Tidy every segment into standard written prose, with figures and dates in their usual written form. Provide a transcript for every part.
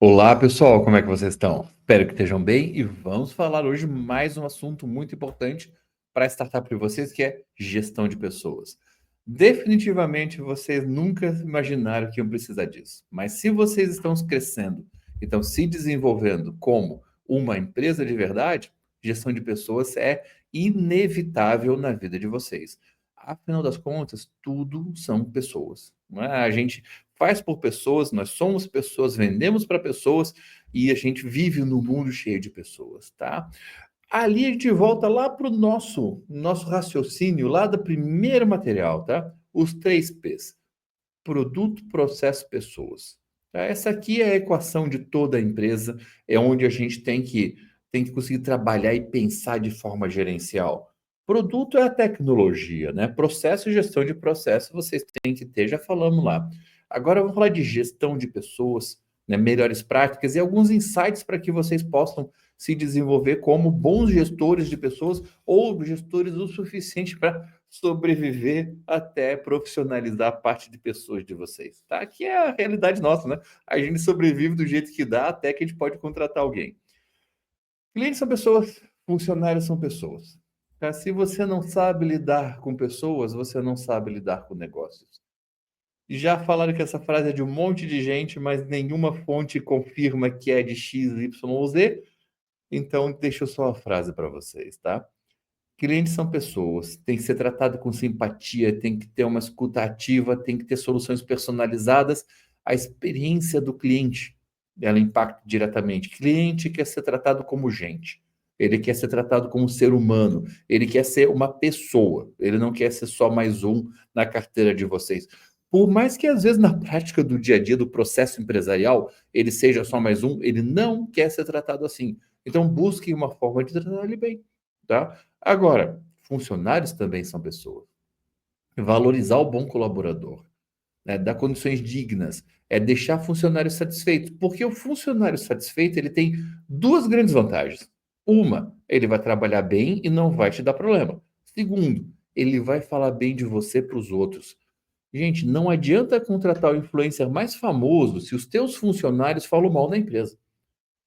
Olá, pessoal, como é que vocês estão? Espero que estejam bem e vamos falar hoje mais um assunto muito importante para a startup de vocês, que é gestão de pessoas. Definitivamente vocês nunca imaginaram que iam precisar disso, mas se vocês estão crescendo, estão se desenvolvendo como uma empresa de verdade, gestão de pessoas é inevitável na vida de vocês. Afinal das contas, tudo são pessoas, não é? A gente faz por pessoas, nós somos pessoas, vendemos para pessoas e a gente vive num mundo cheio de pessoas, tá? Ali a gente volta lá para o nosso raciocínio, lá do primeiro material, tá? Os 3 P's: produto, processo, pessoas. Tá? Essa aqui é a equação de toda a empresa, é onde a gente tem que conseguir trabalhar e pensar de forma gerencial. Produto é a tecnologia, né? Processo e gestão de processo vocês têm que ter, já falamos lá. Agora vamos falar de gestão de pessoas, né? Melhores práticas e alguns insights para que vocês possam se desenvolver como bons gestores de pessoas ou gestores o suficiente para sobreviver até profissionalizar a parte de pessoas de vocês, tá? Que é a realidade nossa, né? A gente sobrevive do jeito que dá até que a gente pode contratar alguém. Clientes são pessoas, funcionários são pessoas. Tá? Se você não sabe lidar com pessoas, você não sabe lidar com negócios. Já falaram que essa frase é de um monte de gente, mas nenhuma fonte confirma que é de X, Y ou Z. Então, deixa eu só a frase para vocês, tá? Clientes são pessoas, tem que ser tratado com simpatia, tem que ter uma escuta ativa, tem que ter soluções personalizadas. A experiência do cliente, ela impacta diretamente. Cliente quer ser tratado como gente. Ele quer ser tratado como um ser humano. Ele quer ser uma pessoa. Ele não quer ser só mais um na carteira de vocês. Por mais que às vezes na prática do dia a dia, do processo empresarial, ele seja só mais um, ele não quer ser tratado assim. Então busque uma forma de tratar ele bem, tá? Agora, funcionários também são pessoas. Valorizar o bom colaborador, né, dar condições dignas, é deixar funcionários satisfeitos, porque o funcionário satisfeito ele tem duas grandes vantagens. Uma, ele vai trabalhar bem e não vai te dar problema. Segundo, ele vai falar bem de você para os outros. Gente, não adianta contratar o influencer mais famoso se os teus funcionários falam mal da empresa.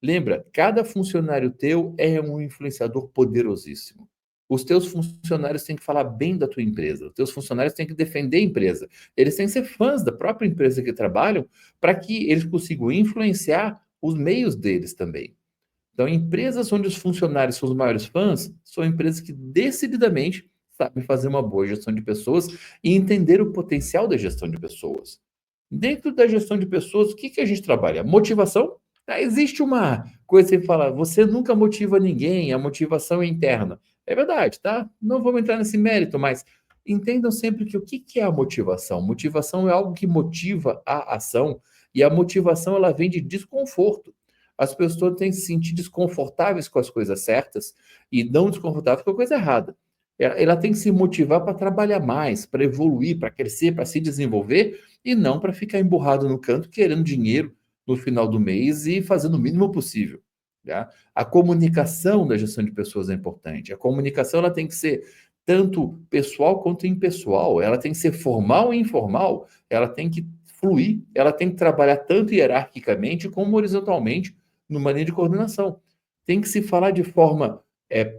Lembra, cada funcionário teu é um influenciador poderosíssimo. Os teus funcionários têm que falar bem da tua empresa, os teus funcionários têm que defender a empresa. Eles têm que ser fãs da própria empresa que trabalham para que eles consigam influenciar os meios deles também. Então, empresas onde os funcionários são os maiores fãs são empresas que decididamente sabem fazer uma boa gestão de pessoas e entender o potencial da gestão de pessoas. Dentro da gestão de pessoas, o que que a gente trabalha? Motivação. Existe uma coisa que fala, você nunca motiva ninguém, a motivação é interna. É verdade, tá? Não vamos entrar nesse mérito, mas entendam sempre que o que que é a motivação? Motivação é algo que motiva a ação e a motivação ela vem de desconforto. As pessoas têm que se sentir desconfortáveis com as coisas certas e não desconfortáveis com a coisa errada. Ela tem que se motivar para trabalhar mais, para evoluir, para crescer, para se desenvolver e não para ficar emburrado no canto querendo dinheiro no final do mês e fazendo o mínimo possível. Tá? A comunicação da gestão de pessoas é importante. A comunicação ela tem que ser tanto pessoal quanto impessoal. Ela tem que ser formal e informal. Ela tem que fluir. Ela tem que trabalhar tanto hierarquicamente como horizontalmente numa linha de coordenação. Tem que se falar de forma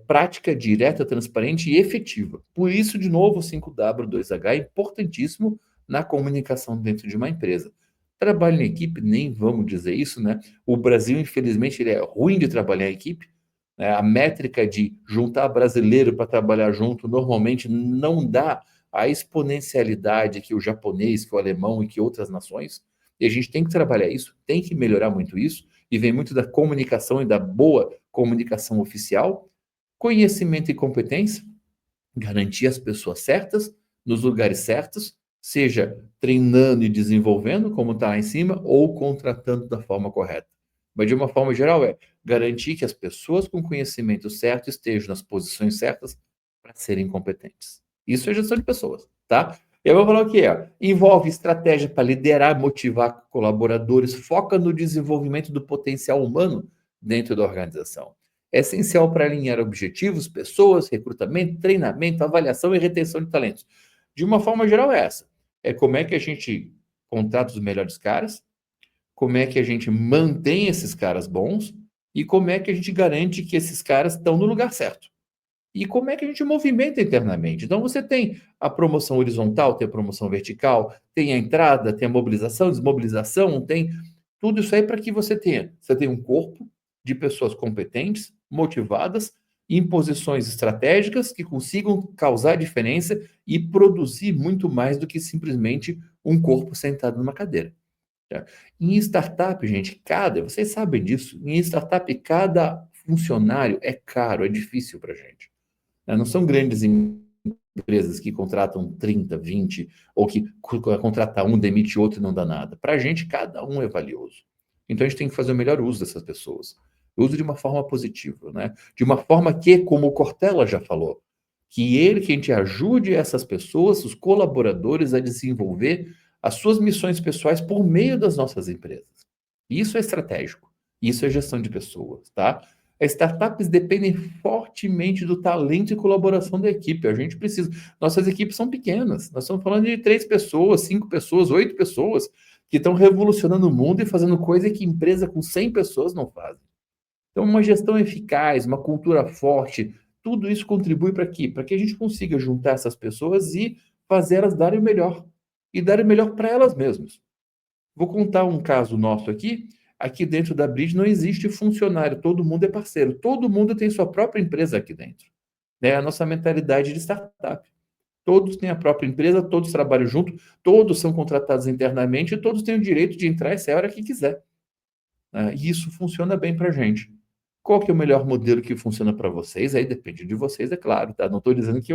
prática, direta, transparente e efetiva. Por isso, de novo, o 5W2H é importantíssimo na comunicação dentro de uma empresa. Trabalho em equipe, nem vamos dizer isso, né? O Brasil, infelizmente, ele é ruim de trabalhar em equipe. Né? A métrica de juntar brasileiro para trabalhar junto normalmente não dá a exponencialidade que o japonês, que o alemão e que outras nações. E a gente tem que trabalhar isso, tem que melhorar muito isso, e vem muito da comunicação e da boa comunicação oficial, conhecimento e competência, garantir as pessoas certas, nos lugares certos, seja treinando e desenvolvendo, como está lá em cima, ou contratando da forma correta. Mas, de uma forma geral, é garantir que as pessoas com conhecimento certo estejam nas posições certas para serem competentes. Isso é gestão de pessoas, tá? E eu vou falar o que é. Envolve estratégia para liderar, motivar colaboradores, foca no desenvolvimento do potencial humano dentro da organização. É essencial para alinhar objetivos, pessoas, recrutamento, treinamento, avaliação e retenção de talentos. De uma forma geral, é essa. É como é que a gente contrata os melhores caras, como é que a gente mantém esses caras bons e como é que a gente garante que esses caras estão no lugar certo. E como é que a gente movimenta internamente. Então, você tem a promoção horizontal, tem a promoção vertical, tem a entrada, tem a mobilização, desmobilização, tem tudo isso aí para que você tenha um corpo de pessoas competentes, motivadas, em posições estratégicas que consigam causar diferença e produzir muito mais do que simplesmente um corpo sentado numa cadeira. Tá? Em startup, gente, vocês sabem disso, em startup, cada funcionário é caro, é difícil para a gente. Né? Não são grandes empresas que contratam 30, 20, ou que contrata um, demite outro e não dá nada. Para a gente, cada um é valioso. Então a gente tem que fazer o melhor uso dessas pessoas. Uso de uma forma positiva, né? De uma forma que, como o Cortella já falou, que a gente ajude essas pessoas, os colaboradores, a desenvolver as suas missões pessoais por meio das nossas empresas. Isso é estratégico. Isso é gestão de pessoas, tá? As startups dependem fortemente do talento e colaboração da equipe. A gente precisa. Nossas equipes são pequenas. Nós estamos falando de 3 pessoas, 5 pessoas, 8 pessoas que estão revolucionando o mundo e fazendo coisa que empresa com 100 pessoas não faz. Então, uma gestão eficaz, uma cultura forte, tudo isso contribui para quê? Para que a gente consiga juntar essas pessoas e fazer elas darem o melhor. E darem o melhor para elas mesmas. Vou contar um caso nosso aqui. Aqui dentro da Bridge não existe funcionário, todo mundo é parceiro, todo mundo tem sua própria empresa aqui dentro. É a nossa mentalidade de startup. Todos têm a própria empresa, todos trabalham junto, todos são contratados internamente e todos têm o direito de entrar e sair a hora que quiser. E isso funciona bem para a gente. Qual que é o melhor modelo que funciona para vocês? Aí depende de vocês, é claro, tá? Não estou dizendo que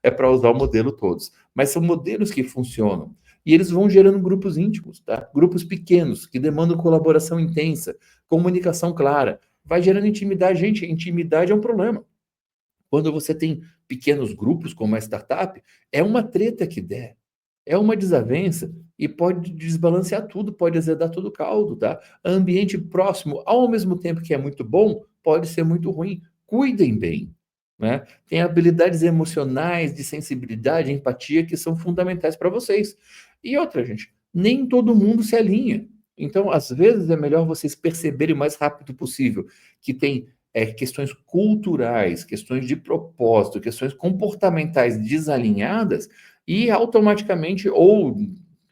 é para usar o modelo todos, mas são modelos que funcionam. E eles vão gerando grupos íntimos, tá? Grupos pequenos, que demandam colaboração intensa, comunicação clara. Vai gerando intimidade. Gente, intimidade é um problema. Quando você tem pequenos grupos, como a startup, é uma treta que der, é uma desavença e pode desbalancear tudo, pode azedar todo o caldo, tá? Ambiente próximo, ao mesmo tempo que é muito bom, pode ser muito ruim. Cuidem bem, né? Tem habilidades emocionais, de sensibilidade, empatia que são fundamentais para vocês. E outra, gente, nem todo mundo se alinha. Então, às vezes, é melhor vocês perceberem o mais rápido possível que tem questões culturais, questões de propósito, questões comportamentais desalinhadas e automaticamente ou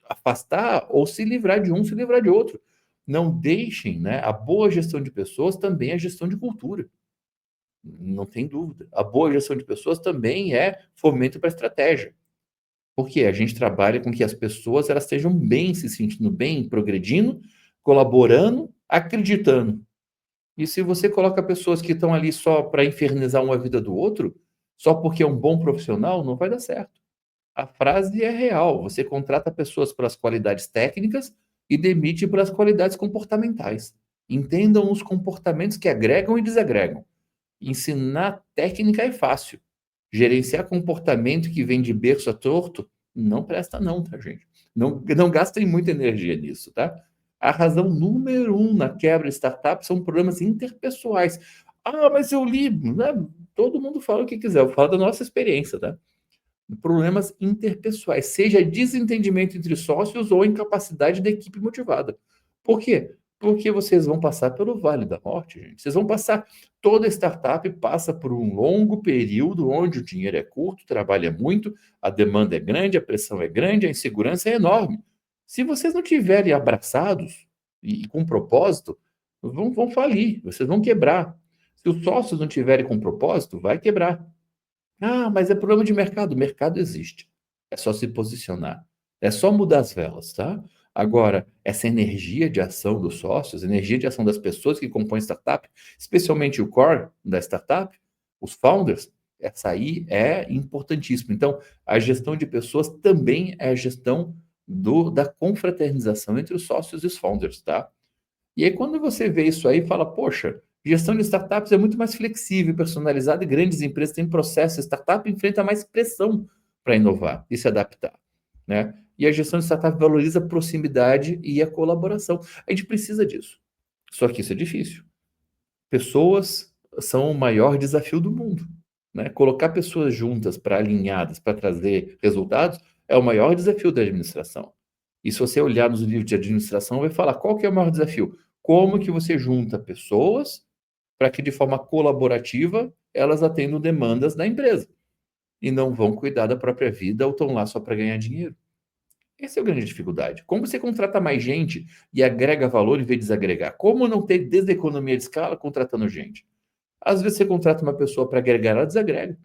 afastar ou se livrar de um, se livrar de outro. Não deixem, né? A boa gestão de pessoas também é gestão de cultura. Não tem dúvida. A boa gestão de pessoas também é fomento para estratégia. Porque a gente trabalha com que as pessoas elas estejam bem, se sentindo bem, progredindo, colaborando, acreditando. E se você coloca pessoas que estão ali só para infernizar uma vida do outro, só porque é um bom profissional, não vai dar certo. A frase é real. Você contrata pessoas pelas qualidades técnicas e demite pelas qualidades comportamentais. Entendam os comportamentos que agregam e desagregam. Ensinar técnica é fácil. Gerenciar comportamento que vem de berço a torto, não presta não, tá, gente? Não gastem muita energia nisso, tá? A razão número um na quebra de startup são problemas interpessoais. Ah, mas eu li, né? Todo mundo fala o que quiser, eu falo da nossa experiência, tá? Problemas interpessoais, seja desentendimento entre sócios ou incapacidade da equipe motivada. Por quê? Porque vocês vão passar pelo vale da morte, gente. Vocês vão passar, toda startup passa por um longo período onde o dinheiro é curto, o trabalho é muito, a demanda é grande, a pressão é grande, a insegurança é enorme. Se vocês não tiverem abraçados e com propósito, vão falir, vocês vão quebrar. Se os sócios não tiverem com propósito, vai quebrar. Ah, mas é problema de mercado. O mercado existe. É só se posicionar. É só mudar as velas, tá? Agora, essa energia de ação dos sócios, energia de ação das pessoas que compõem a startup, especialmente o core da startup, os founders, essa aí é importantíssima. Então, a gestão de pessoas também é a gestão da confraternização entre os sócios e os founders, tá? E aí, quando você vê isso aí, fala, poxa, gestão de startups é muito mais flexível, personalizada, e grandes empresas têm processo. A startup enfrenta mais pressão para inovar e se adaptar, né? E a gestão de startup valoriza a proximidade e a colaboração. A gente precisa disso. Só que isso é difícil. Pessoas são o maior desafio do mundo, né? Colocar pessoas juntas, para alinhadas, para trazer resultados, é o maior desafio da administração. E se você olhar nos livros de administração, vai falar qual que é o maior desafio. Como que você junta pessoas para que de forma colaborativa elas atendam demandas da empresa e não vão cuidar da própria vida ou estão lá só para ganhar dinheiro. Essa é a grande dificuldade. Como você contrata mais gente e agrega valor em vez de desagregar? Como não ter deseconomia de escala contratando gente? Às vezes você contrata uma pessoa para agregar, ela desagrega.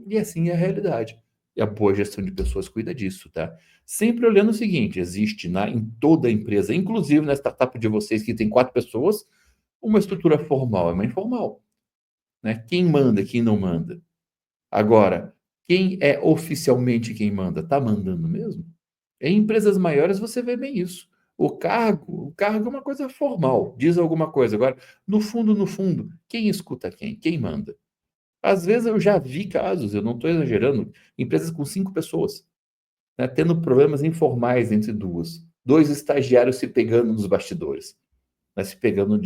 E assim é a realidade. E a boa gestão de pessoas cuida disso, tá? Sempre olhando o seguinte: existe em toda a empresa, inclusive na startup de vocês que tem 4 pessoas, uma estrutura formal e uma informal. Né? Quem manda, quem não manda. Agora, quem é oficialmente quem manda? Está mandando mesmo? Em empresas maiores você vê bem isso. O cargo é uma coisa formal, diz alguma coisa. Agora, no fundo, quem escuta quem? Quem manda? Às vezes eu já vi casos, eu não estou exagerando, empresas com 5 pessoas, né, tendo problemas informais entre duas. 2 estagiários se pegando nos bastidores, né, se pegando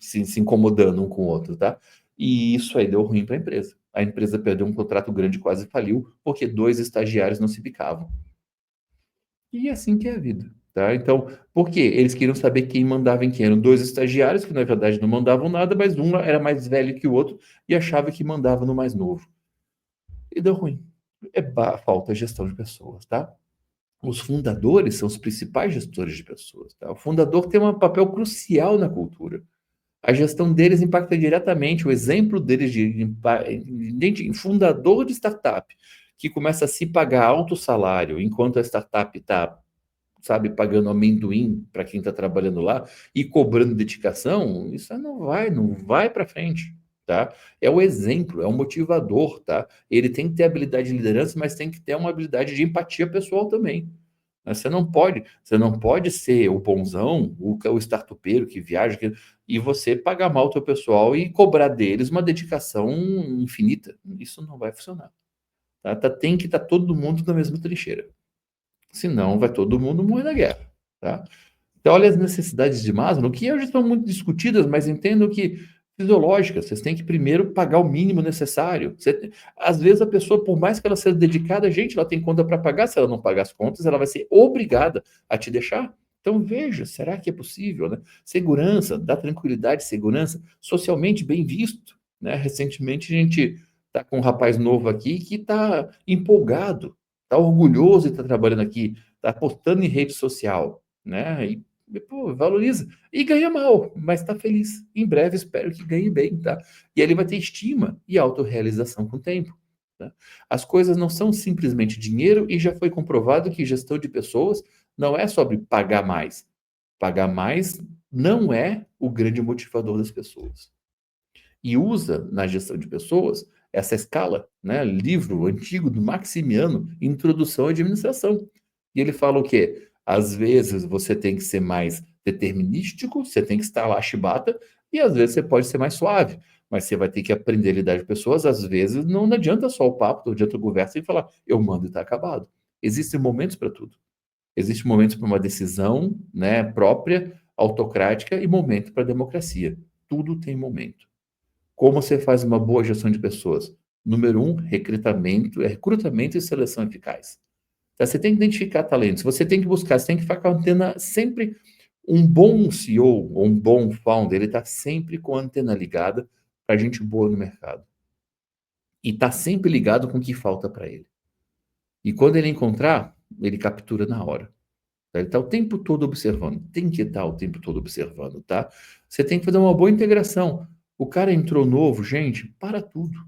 se incomodando um com o outro, tá? E isso aí deu ruim para a empresa. A empresa perdeu um contrato grande, quase faliu, porque 2 estagiários não se bicavam. E é assim que é a vida, tá? Então, por quê? Eles queriam saber quem mandava em quem. Eram 2 estagiários que, na verdade, não mandavam nada, mas um era mais velho que o outro e achava que mandava no mais novo. E deu ruim. Falta gestão de pessoas, tá? Os fundadores são os principais gestores de pessoas, tá? O fundador tem um papel crucial na cultura. A gestão deles impacta diretamente, o exemplo deles de fundador de startup, que começa a se pagar alto salário, enquanto a startup está, sabe, pagando amendoim para quem está trabalhando lá e cobrando dedicação, isso aí não vai para frente, tá? É o exemplo, é o motivador, tá? Ele tem que ter habilidade de liderança, mas tem que ter uma habilidade de empatia pessoal também. Né? Você não pode ser o bonzão, o startupeiro que viaja, e você pagar mal o teu pessoal e cobrar deles uma dedicação infinita. Isso não vai funcionar. Tem que estar todo mundo na mesma trincheira. Senão vai todo mundo morrer na guerra, tá? Então, olha as necessidades de Maslow, que hoje estão muito discutidas, mas entendo que fisiológicas. Vocês têm que primeiro pagar o mínimo necessário. Às vezes a pessoa, por mais que ela seja dedicada, gente, ela tem conta para pagar. Se ela não pagar as contas, ela vai ser obrigada a te deixar. Então veja, será que é possível, né? Segurança, dá tranquilidade, segurança, socialmente bem visto, né? Recentemente a gente está com um rapaz novo aqui que está empolgado, está orgulhoso de estar trabalhando aqui, está postando em rede social, né? E, pô, valoriza. E ganha mal, mas está feliz. Em breve espero que ganhe bem, tá? E ele vai ter estima e autorrealização com o tempo. Tá? As coisas não são simplesmente dinheiro e já foi comprovado que gestão de pessoas não é sobre pagar mais. Pagar mais não é o grande motivador das pessoas. E usa na gestão de pessoas essa escala, né? Livro antigo do Maximiano, Introdução à Administração. E ele fala o quê? Às vezes você tem que ser mais determinístico, você tem que estar lá chibata, e às vezes você pode ser mais suave, mas você vai ter que aprender a lidar com pessoas. Às vezes não adianta só o papo, não adianta a conversa e falar, eu mando e está acabado. Existem momentos para tudo. Existem momentos para uma decisão, né, própria, autocrática e momento para a democracia. Tudo tem momento. Como você faz uma boa gestão de pessoas? Número um, recrutamento e seleção eficaz. Tá? Você tem que identificar talentos, você tem que buscar, você tem que ficar com a antena sempre. Um bom CEO ou um bom founder, ele está sempre com a antena ligada para gente boa no mercado. E está sempre ligado com o que falta para ele. E quando ele encontrar, ele captura na hora. Tá? Ele está o tempo todo observando. Tem que estar o tempo todo observando, tá? Você tem que fazer uma boa integração. O cara entrou novo, gente, para tudo.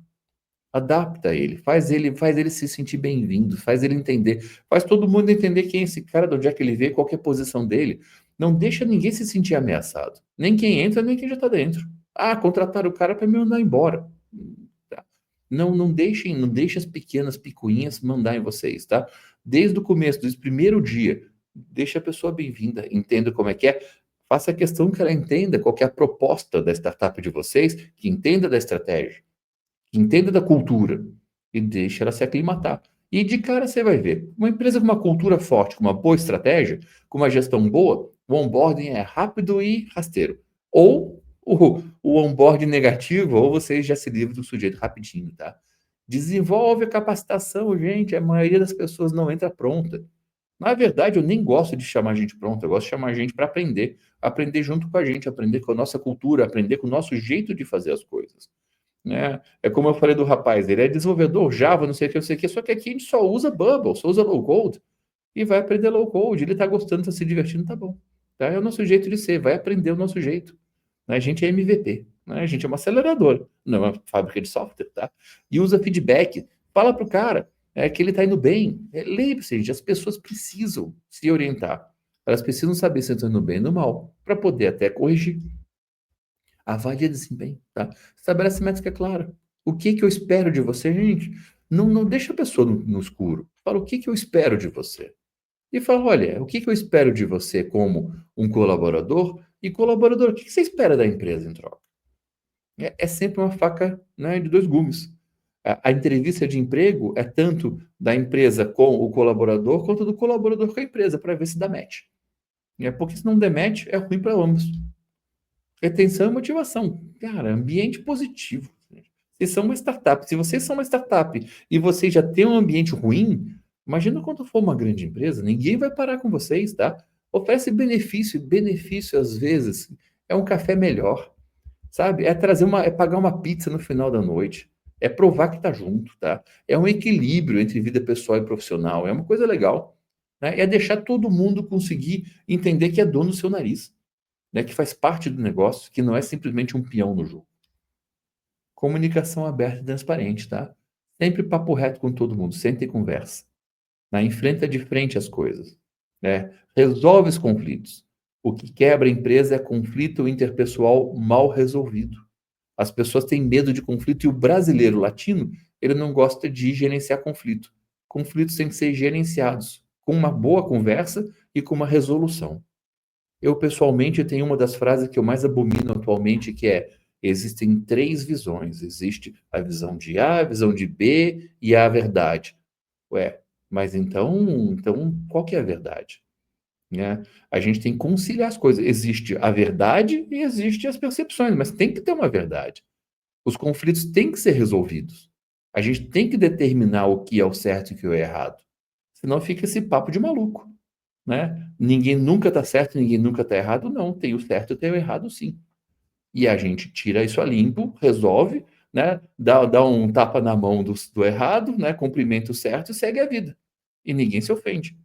Adapta ele, faz ele se sentir bem-vindo, faz ele entender, faz todo mundo entender quem é esse cara, de onde é que ele veio, qual que é a posição dele. Não deixa ninguém se sentir ameaçado. Nem quem entra, nem quem já está dentro. Ah, contrataram o cara para me mandar embora. Tá. Não deixem as pequenas picuinhas mandar em vocês, tá? Desde o começo, desde o primeiro dia, deixa a pessoa bem-vinda, entenda como é que é. Faça a questão que ela entenda qual que é a proposta da startup de vocês, que entenda da estratégia, entenda da cultura e deixa ela se aclimatar. E de cara você vai ver, uma empresa com uma cultura forte, com uma boa estratégia, com uma gestão boa, o onboarding é rápido e rasteiro. Ou o onboarding negativo, ou você já se livra do sujeito rapidinho, tá? Desenvolve a capacitação, gente. A maioria das pessoas não entra pronta. Na verdade, eu nem gosto de chamar gente pronta, eu gosto de chamar gente para aprender, aprender junto com a gente, aprender com a nossa cultura, aprender com o nosso jeito de fazer as coisas, né? É como eu falei do rapaz, ele é desenvolvedor Java, não sei o que, só que aqui a gente só usa Bubble, só usa low code, e vai aprender low code, ele está gostando, está se divertindo, tá bom. Tá? É o nosso jeito de ser, vai aprender o nosso jeito. Né? A gente é MVP, né? A gente é uma aceleradora, não é uma fábrica de software, tá? E usa feedback, fala pro cara que ele está indo bem. Lembre-se, gente, as pessoas precisam se orientar. Elas precisam saber se estão indo bem ou indo mal, para poder até corrigir. Avalie desempenho, tá? Estabelece métrica clara. O que que eu espero de você, gente? Não deixa a pessoa no escuro. Fala o que que eu espero de você. E fala, olha, o que que eu espero de você como um colaborador? E colaborador, o que que você espera da empresa em troca? É sempre uma faca, né, de dois gumes. A entrevista de emprego é tanto da empresa com o colaborador, quanto do colaborador com a empresa, para ver se dá match. Porque se não der match, é ruim para ambos. Retenção e motivação. Cara, ambiente positivo. Vocês são uma startup. Se vocês são uma startup e vocês já têm um ambiente ruim, imagina quando for uma grande empresa, ninguém vai parar com vocês, tá? Oferece benefício, benefício às vezes é um café melhor, sabe? É pagar uma pizza no final da noite, é provar que tá junto, tá? É um equilíbrio entre vida pessoal e profissional, é uma coisa legal, né? É deixar todo mundo conseguir entender que é dono do seu nariz, né? Que faz parte do negócio, que não é simplesmente um peão no jogo. Comunicação aberta e transparente, tá? Sempre papo reto com todo mundo, senta e conversa, né? Enfrenta de frente as coisas, né? Resolve os conflitos. O que quebra a empresa é conflito interpessoal mal resolvido. As pessoas têm medo de conflito e o brasileiro latino, ele não gosta de gerenciar conflito. Conflitos têm que ser gerenciados com uma boa conversa e com uma resolução. Eu, pessoalmente, tenho uma das frases que eu mais abomino atualmente, que é: existem três visões. Existe a visão de A, a visão de B e a verdade. Ué, mas então qual que é a verdade? Né? A gente tem que conciliar as coisas. Existe a verdade e existe as percepções, mas tem que ter uma verdade. Os conflitos têm que ser resolvidos. A gente tem que determinar o que é o certo e o que é o errado. Senão fica esse papo de maluco, né? Ninguém nunca está certo, ninguém nunca está errado. Não, tem o certo e tem o errado, sim. E a gente tira isso a limpo, resolve, né? Dá um tapa na mão do errado, né? Cumprimenta o certo e segue a vida. E ninguém se ofende.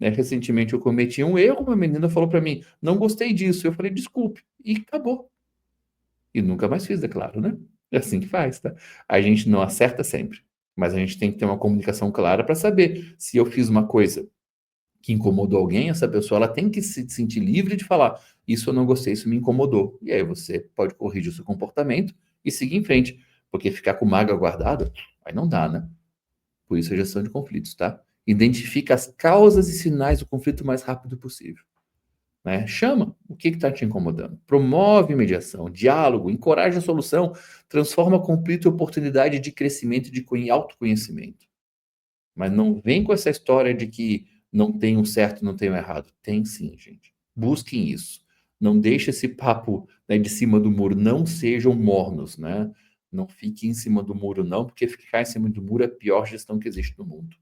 Né? Recentemente eu cometi um erro, uma menina falou para mim, não gostei disso. Eu falei, desculpe. E acabou. E nunca mais fiz, é claro, né? É assim que faz, tá? A gente não acerta sempre. Mas a gente tem que ter uma comunicação clara para saber se eu fiz uma coisa que incomodou alguém, essa pessoa ela tem que se sentir livre de falar: isso eu não gostei, isso me incomodou. E aí você pode corrigir o seu comportamento e seguir em frente. Porque ficar com mágoa guardada, aí não dá, né? Por isso a gestão de conflitos, tá? Identifica as causas e sinais do conflito o mais rápido possível. Né? Chama o que está te incomodando. Promove mediação, diálogo, encoraja a solução, transforma conflito em oportunidade de crescimento e de autoconhecimento. Mas não vem com essa história de que não tem um certo, não tem um errado. Tem sim, gente. Busquem isso. Não deixe esse papo, né, de cima do muro. Não sejam mornos, né? Não fique em cima do muro, não, porque ficar em cima do muro é a pior gestão que existe no mundo.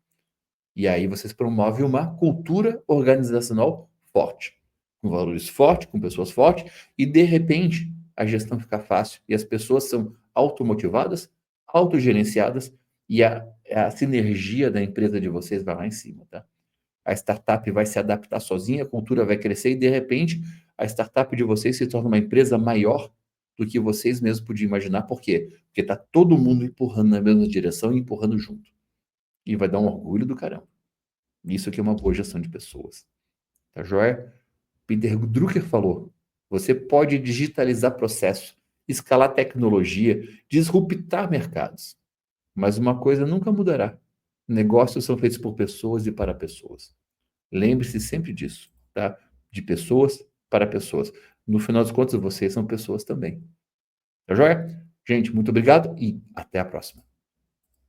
E aí vocês promovem uma cultura organizacional forte, com valores fortes, com pessoas fortes, e de repente a gestão fica fácil e as pessoas são automotivadas, autogerenciadas e a sinergia da empresa de vocês vai lá em cima, tá? A startup vai se adaptar sozinha, a cultura vai crescer e de repente a startup de vocês se torna uma empresa maior do que vocês mesmos podiam imaginar. Por quê? Porque está todo mundo empurrando na mesma direção e empurrando junto. E vai dar um orgulho do caramba. Isso aqui é uma boa gestão de pessoas. Tá joia? Peter Drucker falou: você pode digitalizar processo, escalar tecnologia, disruptar mercados. Mas uma coisa nunca mudará: negócios são feitos por pessoas e para pessoas. Lembre-se sempre disso, tá? De pessoas para pessoas. No final das contas, vocês são pessoas também. Tá joia? Gente, muito obrigado e até a próxima.